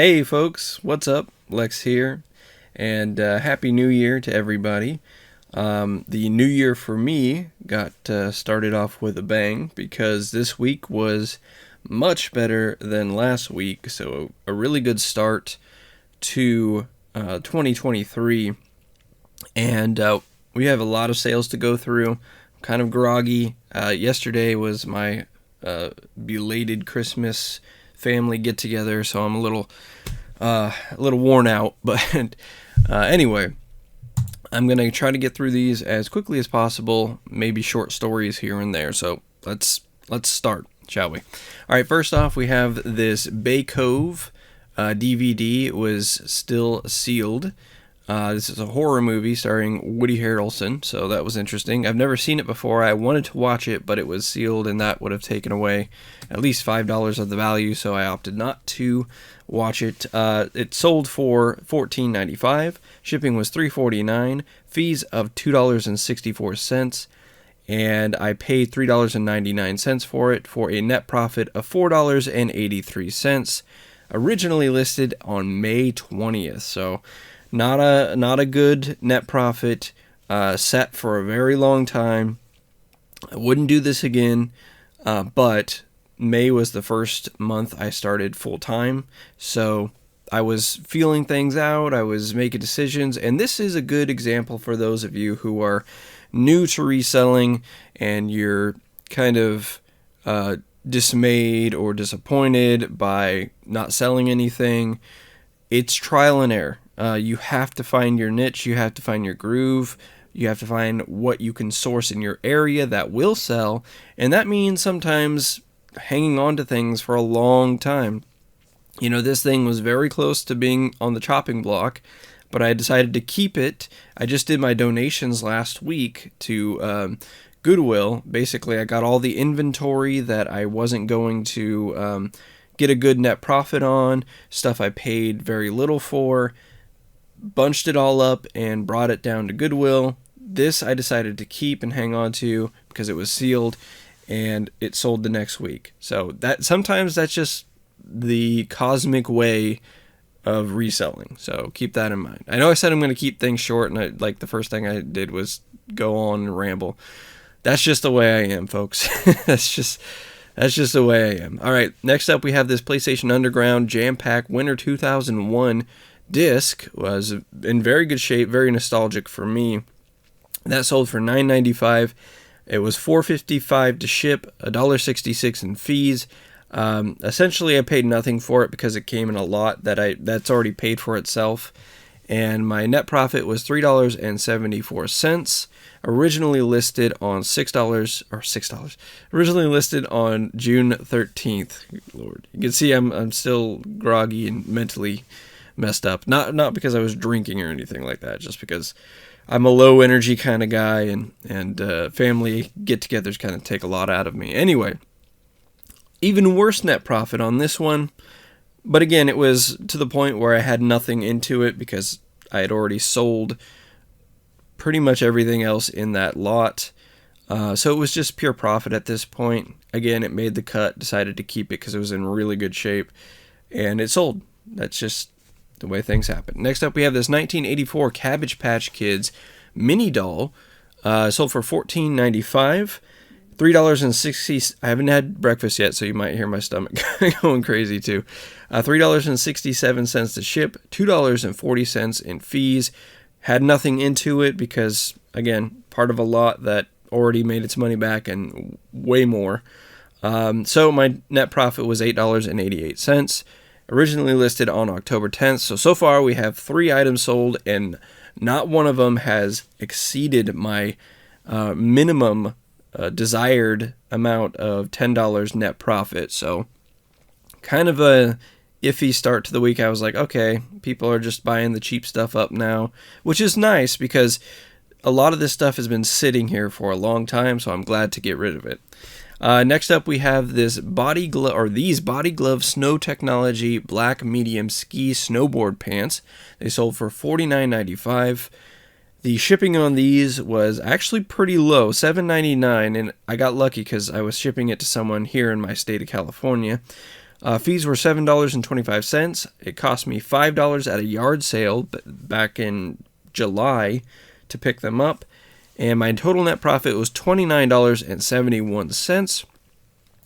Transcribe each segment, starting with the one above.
Hey folks, what's up? Lex here, and Happy New Year to everybody. The new year for me got started off with a bang because this week was much better than last week, so a really good start to 2023, and we have a lot of sales to go through. I'm kind of groggy. Yesterday was my belated Christmas family get together, so I'm a little worn out, but anyway, I'm gonna try to get through these as quickly as possible. Maybe short stories here and there. So let's start, shall we? All right. First off, we have this Bay Cove DVD. It was still sealed. This is a horror movie starring Woody Harrelson, so that was interesting. I've never seen it before. I wanted to watch it, but it was sealed, and that would have taken away at least $5 of the value, so I opted not to watch it. It sold for $14.95. Shipping was $3.49. Fees of $2.64, and I paid $3.99 for it for a net profit of $4.83. Originally listed on May 20th, so not a good net profit. Set for a very long time. I wouldn't do this again, but May was the first month I started full time, so I was feeling things out. I was making decisions, and this is a good example for those of you who are new to reselling and you're kind of dismayed or disappointed by not selling anything. It's trial and error. You have to find your niche. You have to find your groove. You have to find what you can source in your area that will sell. And that means sometimes hanging on to things for a long time. You know, this thing was very close to being on the chopping block, but I decided to keep it. I just did my donations last week to Goodwill. Basically, I got all the inventory that I wasn't going to get a good net profit on, stuff I paid very little for, bunched it all up and brought it down to Goodwill. This I decided to keep and hang on to because it was sealed, and it sold the next week. So that sometimes that's just the cosmic way of reselling. So keep that in mind. I know I said I'm going to keep things short, and the first thing I did was go on and ramble. That's just the way I am, folks. That's just the way I am. All right, next up we have this PlayStation Underground Jam Pack Winter 2001 disc. Was in very good shape, very nostalgic for me. That sold for $9.95. It was $4.55 to ship, $1.66 in fees. Essentially, I paid nothing for it because it came in a lot that's already paid for itself. And my net profit was $3.74. Originally listed on $6. Originally listed on June 13th. Lord, you can see I'm still groggy and mentally messed up. Not because I was drinking or anything like that, just because I'm a low energy kind of guy, and family get-togethers kind of take a lot out of me. Anyway, even worse net profit on this one, but again, it was to the point where I had nothing into it because I had already sold pretty much everything else in that lot. So it was just pure profit at this point. Again, it made the cut, decided to keep it because it was in really good shape, and it sold. That's just the way things happen. Next up, we have this 1984 Cabbage Patch Kids mini doll. Sold for $14.95. $3.60. I haven't had breakfast yet, so you might hear my stomach going crazy too. $3.67 to ship, $2.40 in fees. Had nothing into it because, again, part of a lot that already made its money back and way more. So my net profit was $8.88. Originally listed on October 10th. So far we have 3 items sold, and not one of them has exceeded my minimum desired amount of $10 net profit. So kind of a iffy start to the week. I was like, okay, people are just buying the cheap stuff up now, which is nice because a lot of this stuff has been sitting here for a long time, so I'm glad to get rid of it. Next up, we have these Body Glove Snow Technology Black Medium Ski Snowboard Pants. They sold for $49.95. The shipping on these was actually pretty low, $7.99, and I got lucky because I was shipping it to someone here in my state of California. Fees were $7.25. It cost me $5 at a yard sale back in July to pick them up. And my total net profit was $29.71.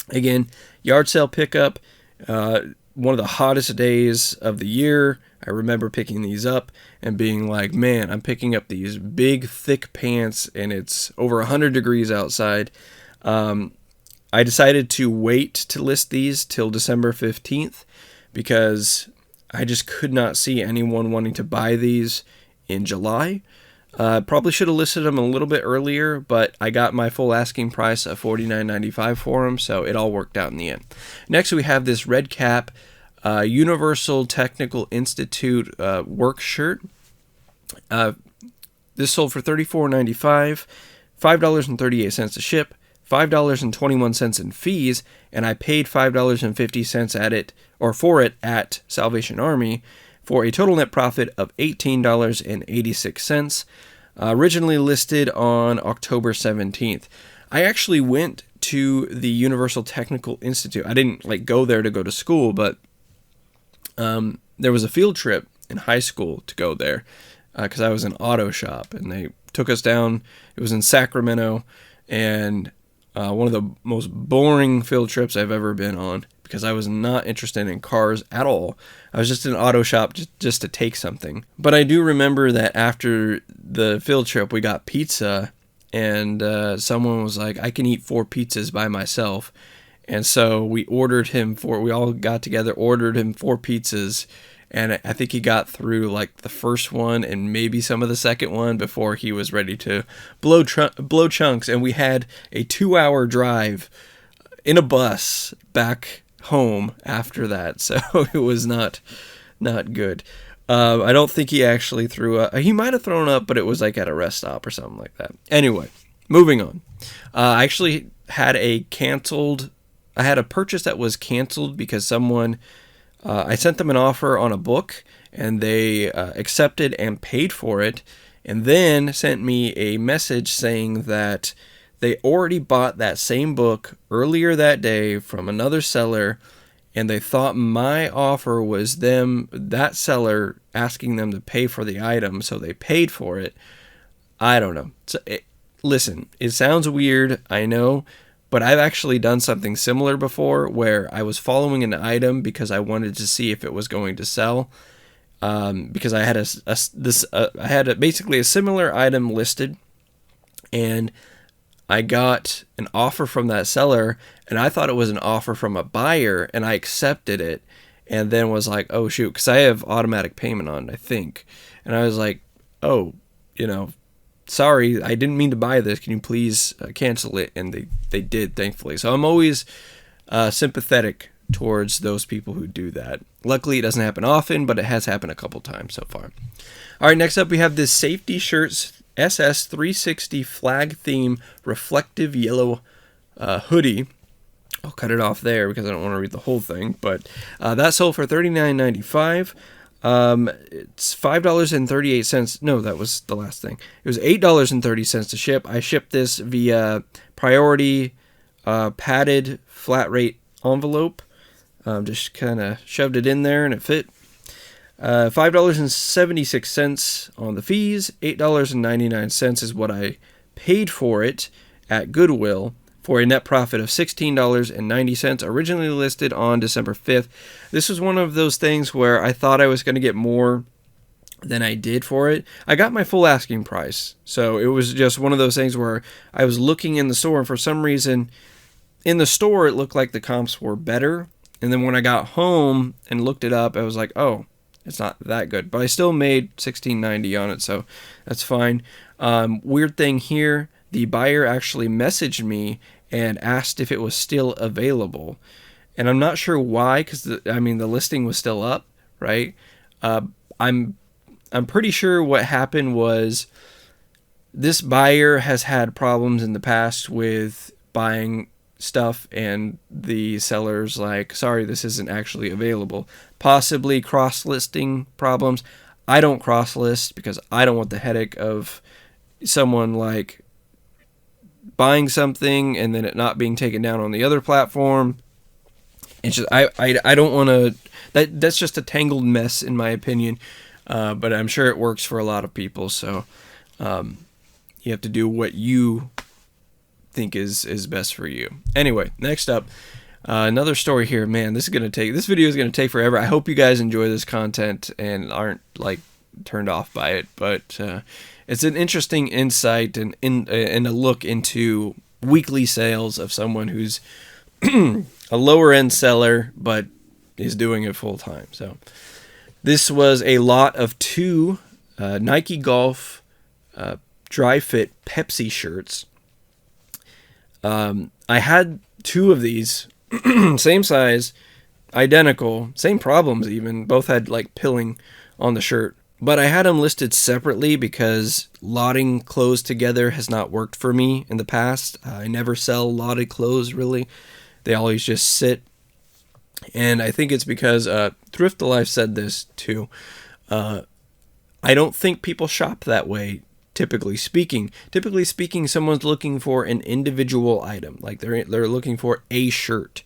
Again, yard sale pickup, one of the hottest days of the year. I remember picking these up and being like, man, I'm picking up these big, thick pants, and it's over 100 degrees outside. I decided to wait to list these till December 15th because I just could not see anyone wanting to buy these in July. Probably should have listed them a little bit earlier, but I got my full asking price of $49.95 for them, so it all worked out in the end. Next, we have this red cap Universal Technical Institute work shirt. This sold for $34.95, $5.38 to ship, $5.21 in fees, and I paid $5.50 for it at Salvation Army for a total net profit of $18.86. Originally listed on October 17th. I actually went to the Universal Technical Institute. I didn't go there to go to school, but there was a field trip in high school to go there because I was in auto shop, and they took us down. It was in Sacramento, and one of the most boring field trips I've ever been on because I was not interested in cars at all. I was just in auto shop just to take something. But I do remember that after the field trip, we got pizza, and someone was like, I can eat 4 pizzas by myself. And so we all got together, ordered him 4 pizzas, and I think he got through the first one and maybe some of the second one before he was ready to blow chunks. And we had a 2-hour drive in a bus back home after that, so it was not good. I don't think he actually threw up. He might have thrown up, but it was at a rest stop or something like that. Anyway, moving on. I actually had a purchase that was canceled because I sent them an offer on a book, and they accepted and paid for it, and then sent me a message saying that they already bought that same book earlier that day from another seller, and they thought my offer was that seller asking them to pay for the item, so they paid for it. I don't know. Listen, it sounds weird, I know, but I've actually done something similar before where I was following an item because I wanted to see if it was going to sell. Because I had basically a similar item listed, and I got an offer from that seller, and I thought it was an offer from a buyer, and I accepted it, and then was like, oh shoot, because I have automatic payment on, I think, and I was like, oh, sorry, I didn't mean to buy this. Can you please cancel it? And they did, thankfully. So I'm always sympathetic towards those people who do that. Luckily, it doesn't happen often, but it has happened a couple times so far. All right, next up we have this Safety Shirts SS360 flag theme reflective yellow hoodie. I'll cut it off there because I don't want to read the whole thing, but that sold for $39.95. It's $5.38. No, that was the last thing. It was $8.30 to ship. I shipped this via priority padded flat rate envelope. Just kind of shoved it in there and it fit. $5.76 on the fees. $8.99 is what I paid for it at Goodwill, for a net profit of $16.90, originally listed on December 5th. This was one of those things where I thought I was going to get more than I did for it. I got my full asking price, so it was just one of those things where I was looking in the store, and for some reason, in the store, it looked like the comps were better, and then when I got home and looked it up, I was like, oh, it's not that good, but I still made $16.90 on it, so that's fine. Weird thing here, the buyer actually messaged me and asked if it was still available. And I'm not sure why, because the listing was still up, right? I'm pretty sure what happened was this buyer has had problems in the past with buying stuff, and the seller's like, sorry, this isn't actually available. Possibly cross-listing problems. I don't cross-list because I don't want the headache of someone buying something and then it not being taken down on the other platform. It's just I don't want to. That's just a tangled mess in my opinion, but I'm sure it works for a lot of people. So you have to do what you think is best for you. Anyway, next up, another story here. Man, this video is gonna take forever. I hope you guys enjoy this content and aren't like turned off by it, but it's an interesting insight and a look into weekly sales of someone who's a lower end seller but is doing it full time. So this was a lot of 2 Nike Golf dry fit Pepsi shirts. I had 2 of these, same size, identical, same problems even. Both had like pilling on the shirt. But I had them listed separately because lotting clothes together has not worked for me in the past. I never sell lotted clothes really. They always just sit. And I think it's because Thrift Alive said this too. I don't think people shop that way. Typically speaking, someone's looking for an individual item. Like they're looking for a shirt.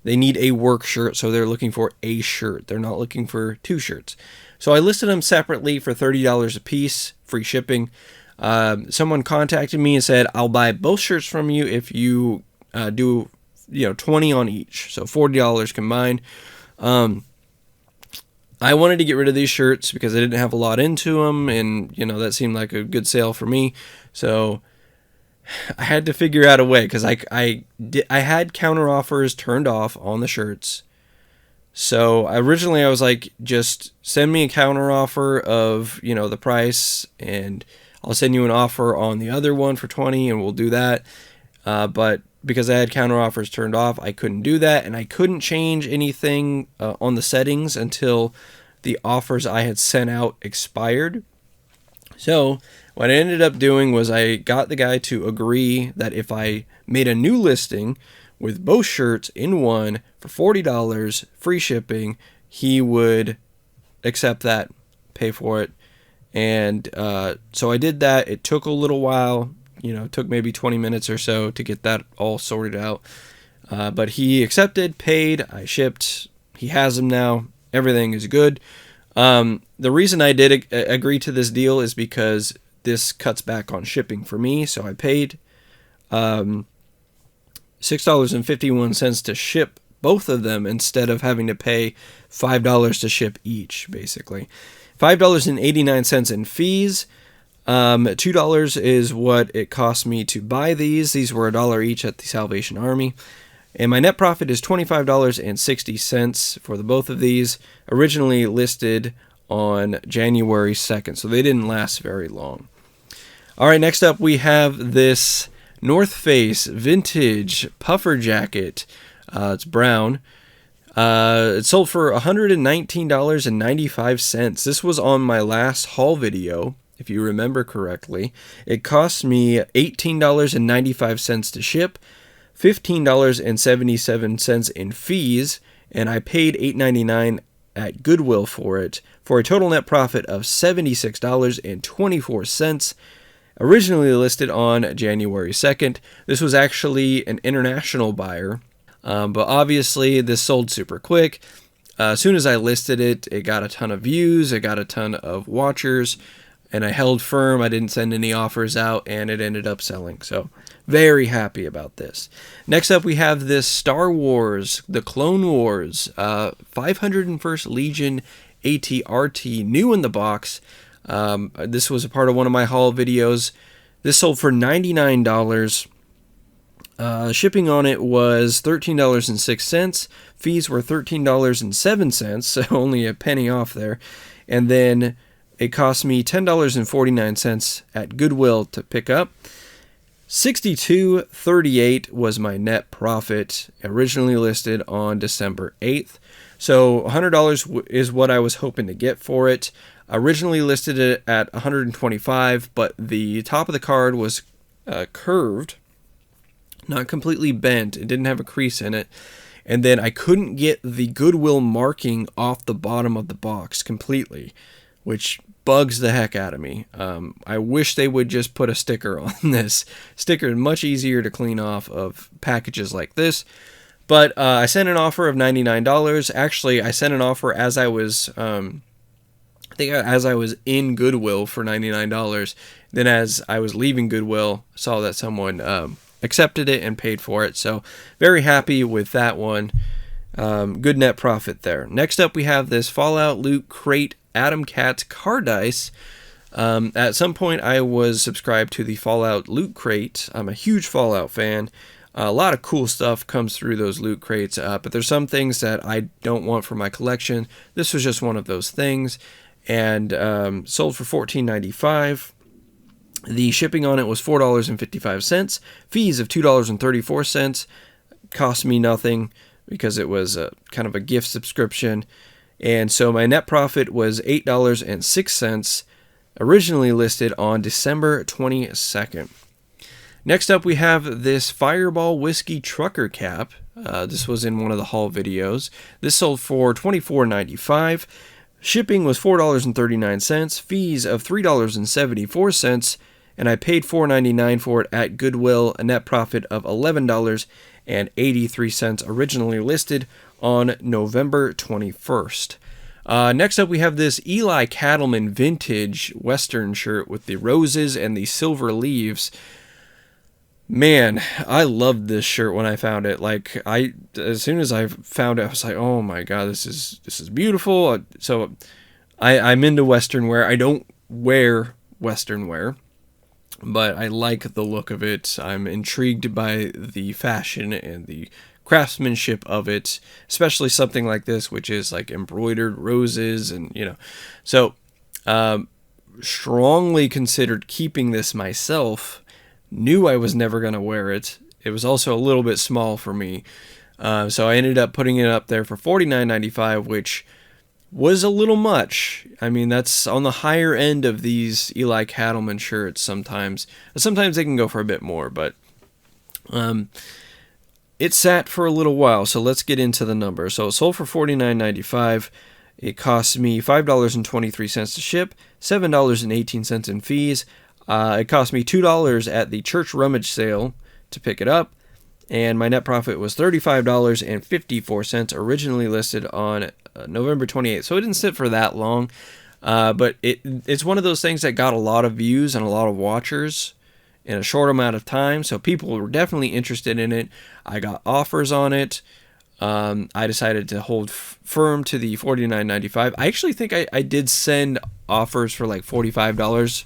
They need a work shirt, so they're looking for a shirt. They're not looking for 2 shirts. So I listed them separately for $30 a piece, free shipping. Someone contacted me and said, "I'll buy both shirts from you if you do, 20 on each, so $40 combined." I wanted to get rid of these shirts because I didn't have a lot into them, and that seemed like a good sale for me. So I had to figure out a way because I had counter offers turned off on the shirts. So originally I was like, just send me a counter offer of the price, and I'll send you an offer on the other one for 20, and we'll do that. But because I had counter offers turned off, I couldn't do that, and I couldn't change anything on the settings until the offers I had sent out expired. So what I ended up doing was I got the guy to agree that if I made a new listing with both shirts in one for $40, free shipping, he would accept that, pay for it. And so I did that. It took a little while. It took maybe 20 minutes or so to get that all sorted out. But he accepted, paid, I shipped. He has them now. Everything is good. The reason I did agree to this deal is because this cuts back on shipping for me. So I paid $6.51 to ship both of them instead of having to pay $5 to ship each, basically. $5.89 in fees. $2 is what it cost me to buy these. These were $1 each at the Salvation Army. And my net profit is $25.60 for the both of these, originally listed on January 2nd. So they didn't last very long. All right, next up we have this North Face vintage puffer jacket. It's brown. It sold for $119.95. This was on my last haul video, if you remember correctly. It cost me $18.95 to ship, $15.77 in fees, and I paid $8.99 at Goodwill for it, for a total net profit of $76.24. Originally listed on January 2nd. This was actually an international buyer, but obviously this sold super quick. As soon as I listed it, it got a ton of views, it got a ton of watchers, and I held firm. I didn't send any offers out, and it ended up selling. So very happy about this. Next up, we have this Star Wars, the Clone Wars, 501st Legion AT-RT, new in the box. This was a part of one of my haul videos. This sold for $99. Shipping on it was $13.06. Fees were $13.07, so only a penny off there. And then it cost me $10.49 at Goodwill to pick up. $62.38 was my net profit, originally listed on December 8th. So $100 is what I was hoping to get for it. Originally listed it at $125, but the top of the card was curved, not completely bent. It didn't have a crease in it. And then I couldn't get the Goodwill marking off the bottom of the box completely, which bugs the heck out of me. I wish they would just put a sticker on this. Sticker is much easier to clean off of packages like this. But I sent an offer of $99. Actually, I sent an offer as I was, I think as I was in Goodwill for $99. Then as I was leaving Goodwill, saw that someone accepted it and paid for it. So very happy with that one. Good net profit there. Next up, we have this Fallout Loot Crate Adam Katz card dice. At some point, I was subscribed to the Fallout Loot Crate. I'm a huge Fallout fan. A lot of cool stuff comes through those loot crates, but there's some things that I don't want for my collection. This was just one of those things, and sold for $14.95. The shipping on it was $4.55. Fees of $2.34. Cost me nothing because it was kind of a gift subscription. And so my net profit was $8.06, originally listed on December 22nd. Next up, we have this Fireball Whiskey Trucker Cap. This was in one of the haul videos. This sold for $24.95. Shipping was $4.39. Fees of $3.74. And I paid $4.99 for it at Goodwill, a net profit of $11.83, originally listed on November 21st. Next up, we have this Eli Cattleman vintage Western shirt with the roses and the silver leaves. Man, I loved this shirt when I found it. Like, as soon as I found it, I was like, oh my god, this is beautiful. So I'm into Western wear. I don't wear Western wear, but I like the look of it. I'm intrigued by the fashion and the craftsmanship of it, especially something like this, which is like embroidered roses and, So, strongly considered keeping this myself. Knew I was never going to wear it. It was also a little bit small for me. So I ended up putting it up there for $49.95, which was a little much. I mean, that's on the higher end of these Eli Cattleman shirts sometimes. Sometimes they can go for a bit more, but it sat for a little while, so let's get into the number. So it sold for $49.95. It cost me $5.23 to ship, $7.18 in fees. It cost me $2 at the church rummage sale to pick it up, and my net profit was $35.54, originally listed on November 28th. So it didn't sit for that long, but it's one of those things that got a lot of views and a lot of watchers in a short amount of time, so people were definitely interested in it. I got offers on it. I decided to hold firm to the $49.95. I actually think I did send offers for like $45.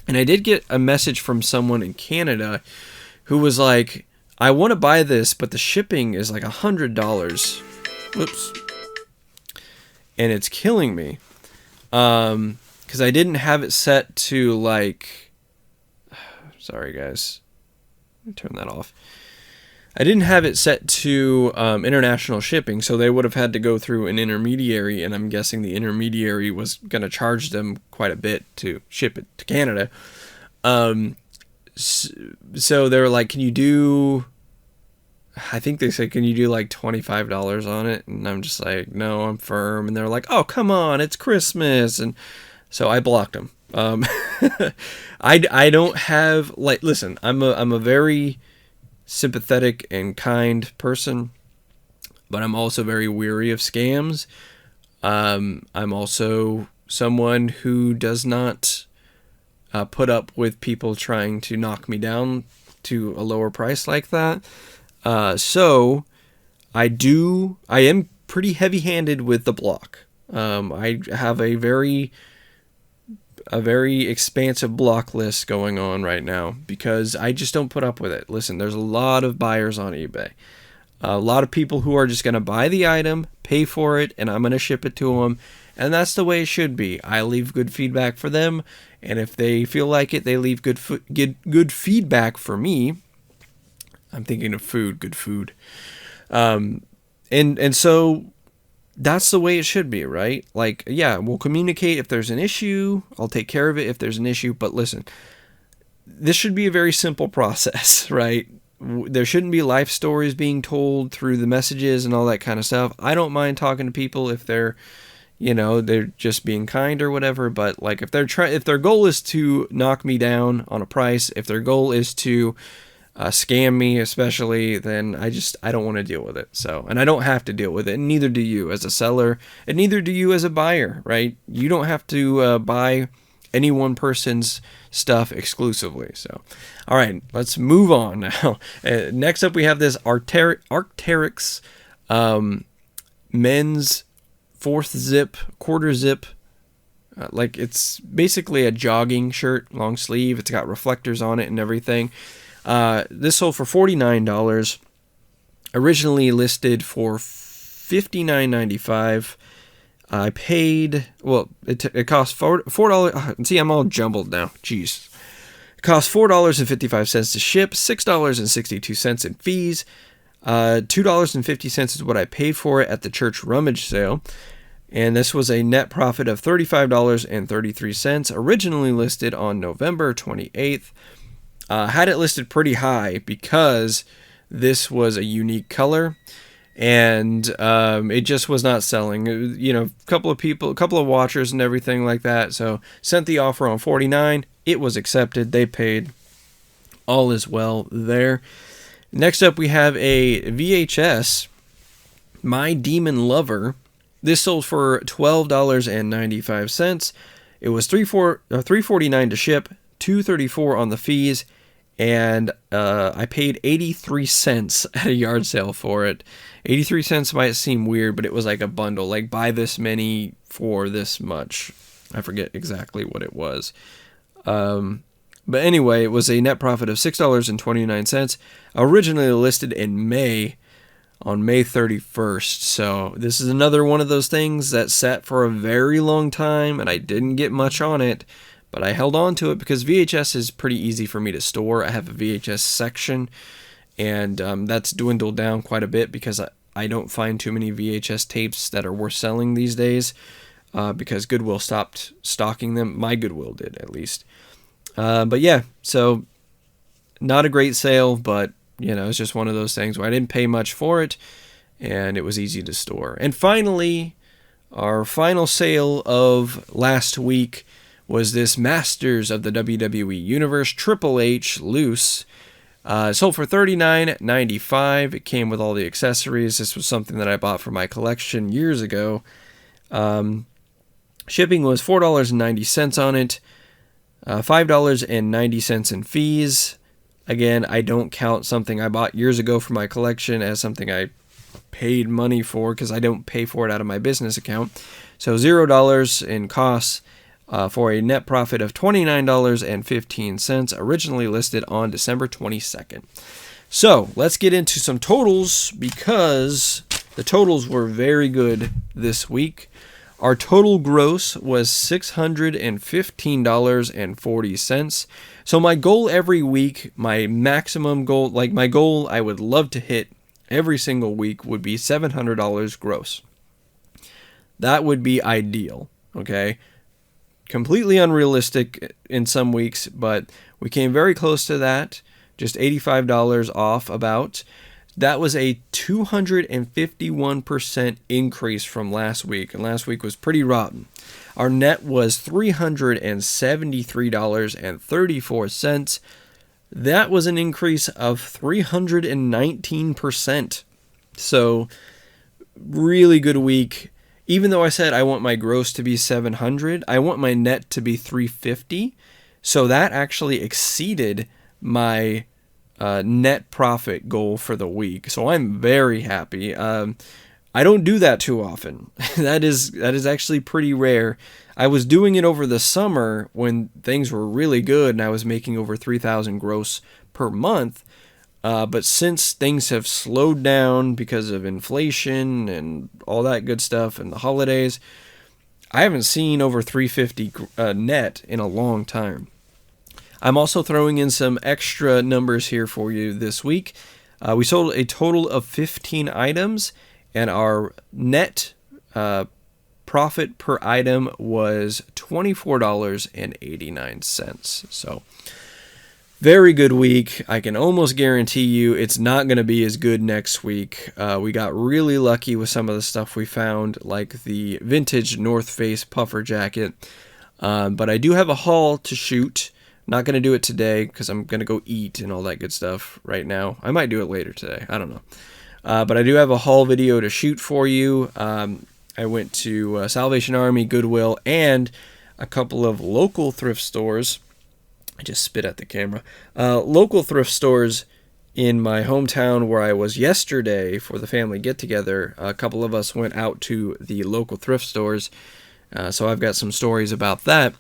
And I did get a message from someone in Canada who was like, I want to buy this, but the shipping is like $100. Whoops. And it's killing me. Because I didn't have it set to like... Sorry, guys. Let me turn that off. I didn't have it set to international shipping, so they would have had to go through an intermediary, and I'm guessing the intermediary was going to charge them quite a bit to ship it to Canada. So they were like, can you do... I think they said, can you do like $25 on it? And I'm just like, no, I'm firm. And they're like, oh, come on, it's Christmas. And so I blocked them. I don't have... like, listen, I'm a very... sympathetic and kind person, but I'm also very weary of scams. I'm also someone who does not put up with people trying to knock me down to a lower price like that. So I am pretty heavy-handed with the block. I have a very expansive block list going on right now because I just don't put up with it. Listen, there's a lot of buyers on eBay. A lot of people who are just going to buy the item, pay for it, and I'm going to ship it to them. And that's the way it should be. I leave good feedback for them, and if they feel like it, they leave good feedback for me. I'm thinking of food, good food. And so that's the way it should be, right? Like, yeah, we'll communicate if there's an issue. I'll take care of it if there's an issue. But listen, this should be a very simple process, right? There shouldn't be life stories being told through the messages and all that kind of stuff. I don't mind talking to people if they're, they're just being kind or whatever. But like, if their goal is to knock me down on a price, if their goal is to scam me especially, then I don't want to deal with it. So, and I don't have to deal with it, and neither do you as a seller, and neither do you as a buyer, right? You don't have to buy any one person's stuff exclusively. So, all right, let's move on now. Next up, we have this Arc'teryx men's fourth zip, quarter zip. Like it's basically a jogging shirt, long sleeve. It's got reflectors on it and everything. This sold for $49. Originally listed for $59.95. I paid, well, it cost $4. See, I'm all jumbled now. Jeez. It cost $4.55 to ship, $6.62 in fees. $2.50 is what I paid for it at the church rummage sale. And this was a net profit of $35.33, originally listed on November 28th. Had it listed pretty high because this was a unique color, and it just was not selling. You know, a couple of watchers and everything like that. So sent the offer on $49. It was accepted. They paid. All is well there. Next up, we have a VHS, My Demon Lover. This sold for $12.95. It was $3.49 to ship, $2.34 on the fees, and I paid 83 cents at a yard sale for it. 83 cents might seem weird, but it was like a bundle, like buy this many for this much. I forget exactly what it was. But anyway, it was a net profit of $6.29, originally listed in May, on May 31st. So this is another one of those things that sat for a very long time, and I didn't get much on it, but I held on to it because VHS is pretty easy for me to store. I have a VHS section, and that's dwindled down quite a bit because I don't find too many VHS tapes that are worth selling these days, because Goodwill stopped stocking them. My Goodwill did, at least. But yeah, so not a great sale, but you know, it's just one of those things where I didn't pay much for it, and it was easy to store. And finally, our final sale of last week was this Masters of the WWE Universe Triple H loose. Sold for $39.95. It came with all the accessories. This was something that I bought for my collection years ago. Shipping was $4.90 on it. $5.90 in fees. Again, I don't count something I bought years ago for my collection as something I paid money for because I don't pay for it out of my business account. So $0 in costs for a net profit of $29.15, originally listed on December 22nd. So let's get into some totals because the totals were very good this week. Our total gross was $615.40. So my goal every week, my maximum goal, like my goal I would love to hit every single week would be $700 gross. That would be ideal, okay? Completely unrealistic in some weeks, but we came very close to that, just $85 off about. That was a 251% increase from last week, and last week was pretty rotten. Our net was $373.34. That was an increase of 319%. So, really good week. Even though I said I want my gross to be $700, I want my net to be $350. So that actually exceeded my net profit goal for the week. So I'm very happy. I don't do that too often. That is actually pretty rare. I was doing it over the summer when things were really good and I was making over $3,000 gross per month. But since things have slowed down because of inflation and all that good stuff and the holidays, I haven't seen over $350 net in a long time. I'm also throwing in some extra numbers here for you this week. We sold a total of 15 items, and our net profit per item was $24.89. So, very good week. I can almost guarantee you it's not going to be as good next week. We got really lucky with some of the stuff we found, like the vintage North Face puffer jacket. But I do have a haul to shoot Not going to do it today because I'm going to go eat and all that good stuff right now. I might do it later today. I don't know. But I do have a haul video to shoot for you. I went to Salvation Army, Goodwill, and a couple of local thrift stores. I just spit at the camera. Local thrift stores in my hometown where I was yesterday for the family get-together. A couple of us went out to the local thrift stores, so I've got some stories about that.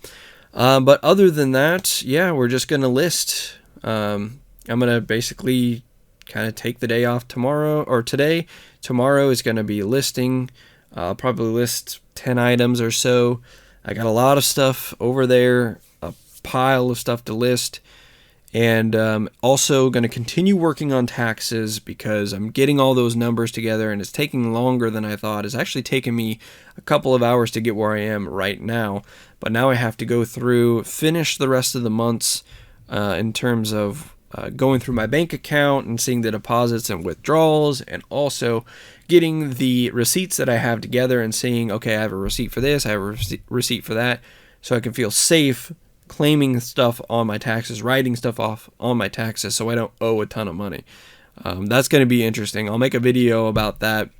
But other than that, yeah, we're just going to list. I'm going to basically kind of take the day off tomorrow, or today. Tomorrow is going to be listing. I'll probably list 10 items or so. I got a lot of stuff over there, a pile of stuff to list. And also going to continue working on taxes because I'm getting all those numbers together and it's taking longer than I thought. It's actually taken me a couple of hours to get where I am right now. But now I have to go through, finish the rest of the months in terms of going through my bank account and seeing the deposits and withdrawals, and also getting the receipts that I have together and seeing, okay, I have a receipt for this, I have a receipt for that, so I can feel safe claiming stuff on my taxes, writing stuff off on my taxes so I don't owe a ton of money. That's going to be interesting. I'll make a video about that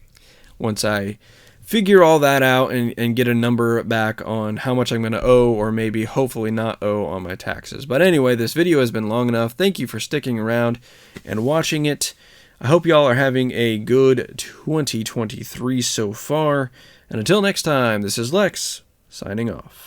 once I figure all that out and get a number back on how much I'm going to owe, or maybe hopefully not owe, on my taxes. But anyway, this video has been long enough. Thank you for sticking around and watching it. I hope y'all are having a good 2023 so far. And until next time, this is Lex, signing off.